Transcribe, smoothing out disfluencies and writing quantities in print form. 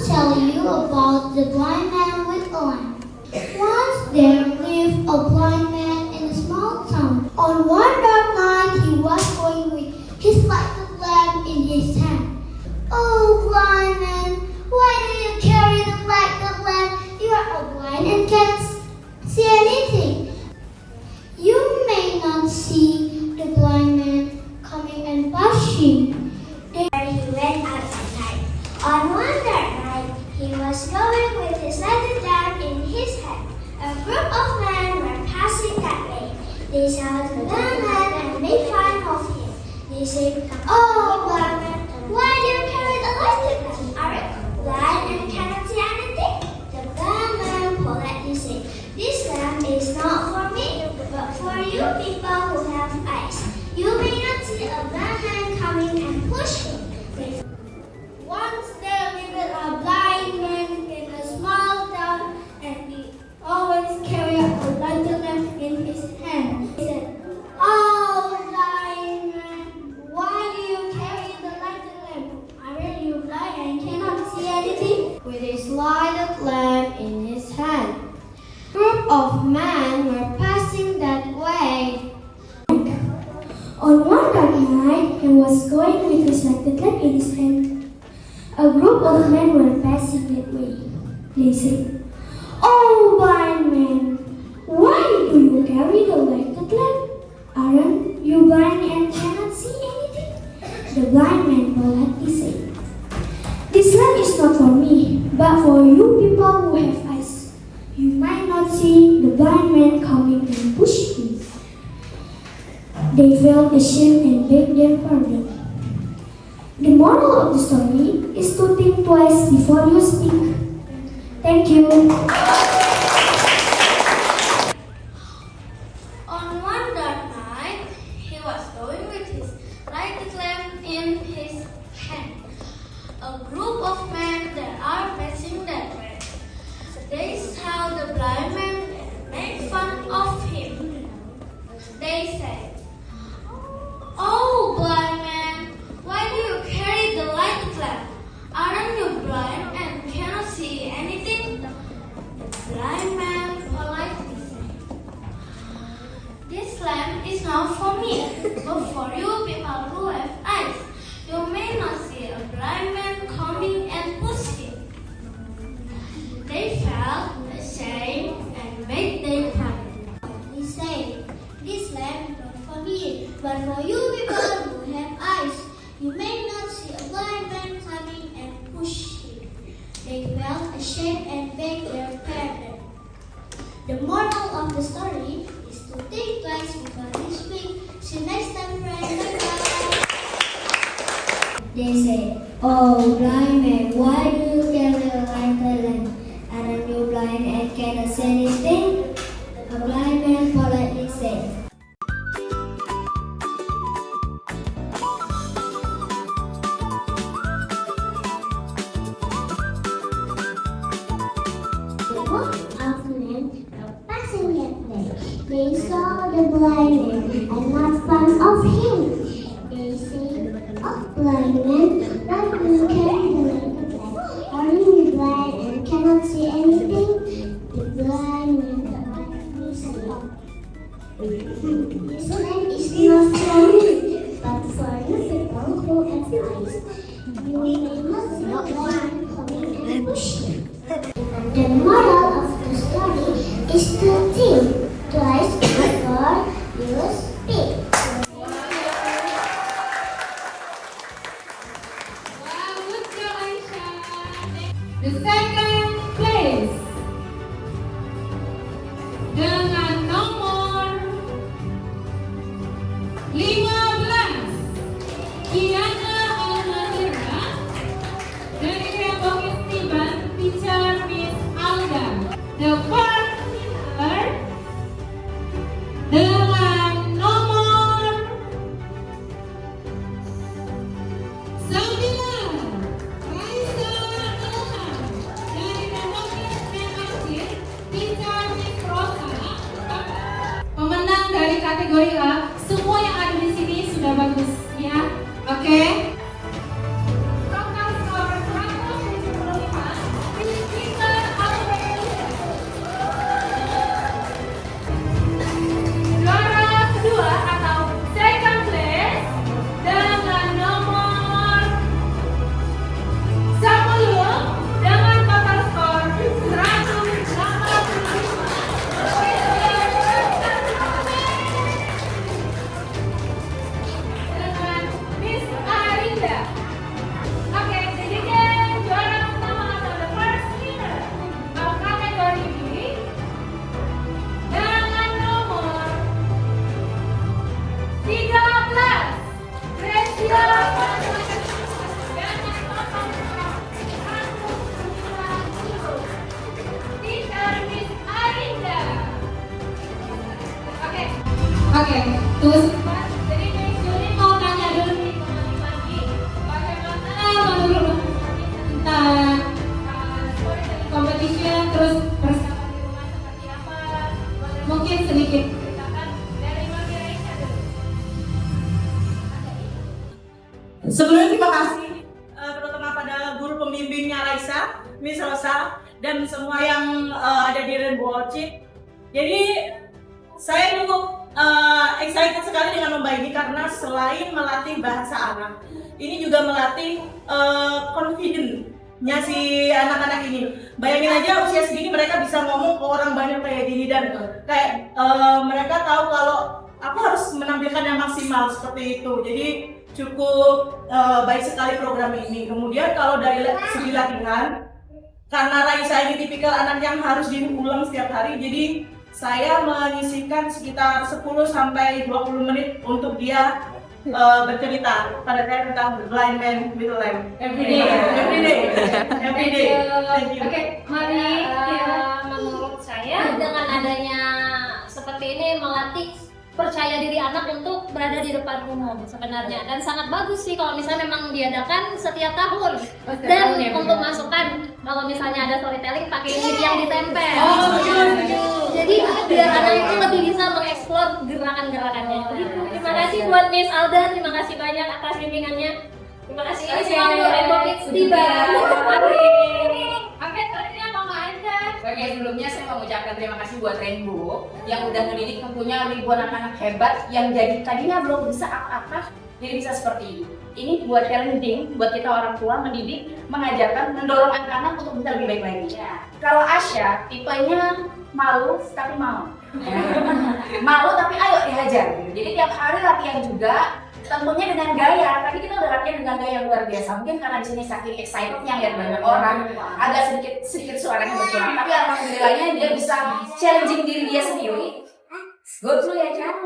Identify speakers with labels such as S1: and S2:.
S1: tell you about the blind man with a lamp. Once there lived a blind man in a small town. On one dark night, he was going with his lighted lamp in his hand. Oh, blind man, why do you carry the lighted lamp? You are blind and cannot see anything. You may not see the blind man coming and passing. He went out at night. On one dark night, he was going with his lighted lamp in his hand. A group of men were passing that way. They saw the blind man and made fun of him. They said, "Oh, blind man, why do you carry the lighted lamp? Are you blind and cannot see anything?" The blind man politely said, "This lamp is not for me, but for you people who have eyes. You may not see a blind man coming and push him." Once there lived a blind man in a small town, and he always carried a lighted lamp in his hand. He said, "Oh, blind man, why do you carry the lighted lamp? Aren't you blind and cannot see anything?" With his lighted lamp in his hand, a group of men were passing that way. On one dark night, he was going with his lighted lamp in his hand. A group of men were passing that way. They said, "Oh, blind man, why do you carry the lighted lamp? Aren't you blind and cannot see anything?" The blind man politely said, "This lamp is not for me, but for you people who have eyes. You might not see the blind man coming and push him." They felt ashamed and begged their pardon. The moral of the story is to think twice before you speak. Thank you. On one dark night, he was going with his lighted lamp in his hand. A group of men that are passing that way. They saw the blind man and made fun of him. They said, "Oh, blind man, why do you carry the lighted lamp? Aren't you blind and cannot see anything?" The blind man politely said, "This lamp is not for me, but for you people who have eyes. You may not see a blind man coming and push him." They felt ashamed and begged their pardon. He said, "This lamp is not for me, but for you people who have eyes. You may not see a blind man coming and push him." They felt ashamed and begged their pardon. The moral of the story is to think twice before you speak. See you next time, friends. Bye-bye. They say, "Oh, blind man, why do you carry a lighted lamp? Aren't you blind and cannot see anything?" A blind man politely said, they saw the blind man and made fun of him. They said, "Oh, blind man, why do you carry the lighted lamp? Are you blind and cannot see anything?" The blind man politely said, "This lamp is not for me, but for you people who have eyes. You may not see a blind man coming and push him." The moral of the story is to think twice before you speak.
S2: Wow, good job, Aisha. The second place dengan nomor 15, Kiana Almahira dari kelompok Istiban, teacher Miss Alda. The fourth winner dengan nomor 9, Raisa Ilham dari kelompok Mesir, teacher Miss Rosa. Pemenang dari kategori A, semua yang ada di sini sudah bagus ya, oke? Total skor 175. Oke, tunggu sebentar. Jadi Miss Juni mau tanya dulu nih ke Mami. Bagaimana menurut tentang storytelling competition, terus persiapan di rumah seperti apa? Mungkin sedikit ceritakan dari Mami Raisa dulu.
S3: Sebelumnya terima kasih terutama pada guru pembimbingnya Raisa, Miss Rosa, dan semua yang ada di Rainbow Orchid. Jadi saya cukup excited sekali dengan lomba ini karena selain melatih bahasa anak, ini juga melatih confidence-nya si anak-anak ini. Bayangin aja usia segini mereka bisa ngomong ke orang banyak kayak gini dan kayak mereka tahu kalau aku harus menampilkan yang maksimal seperti itu. Jadi cukup baik sekali program ini. Kemudian kalau dari segi latihan, karena Raisa ini tipikal anak yang harus diulang setiap hari, jadi saya menyisihkan sekitar 10 sampai 20 menit untuk dia bercerita pada saya tentang Blind Man with a Lamb. Every day. Thank you.
S2: Oke, Mami.
S4: Menurut saya dengan adanya seperti ini melatih percaya diri anak untuk berada di depan umum sebenarnya, dan sangat bagus sih kalau misalnya memang diadakan setiap tahun. Dan untuk masukan kalau misalnya ada storytelling pakai lidi yang ditempel. Jadi biar anak itu lebih bisa mengeksplor gerakan-gerakannya. Terima kasih buat Miss Alda, terima kasih banyak atas bimbingannya. Terima kasih. Ini semua untuk Rainbow Kids tiba.
S2: Oke, tadi apa nggak ada?
S5: Oke, sebelumnya saya mau mengucapkan terima kasih buat Rainbow yang udah mendidik tentunya ribuan anak-anak hebat yang jadi tadinya belum bisa apa-apa jadi bisa seperti ini. Ini buat challenging, buat kita orang tua mendidik, mengajarkan, mendorong anak-anak untuk bisa lebih baik lagi. Kalau Asya, tipenya malu tapi mau. Malu tapi ayo dihajar. Jadi tiap hari latihan juga. Tentunya dengan gaya, tadi kita udah latihan dengan gaya yang luar biasa. Mungkin karena di sini saking excitednya lihat banyak orang, agak sedikit suaranya berkurang. Tapi alhamdulillahnya dia bisa challenging diri dia sendiri. Go through ya, Cak.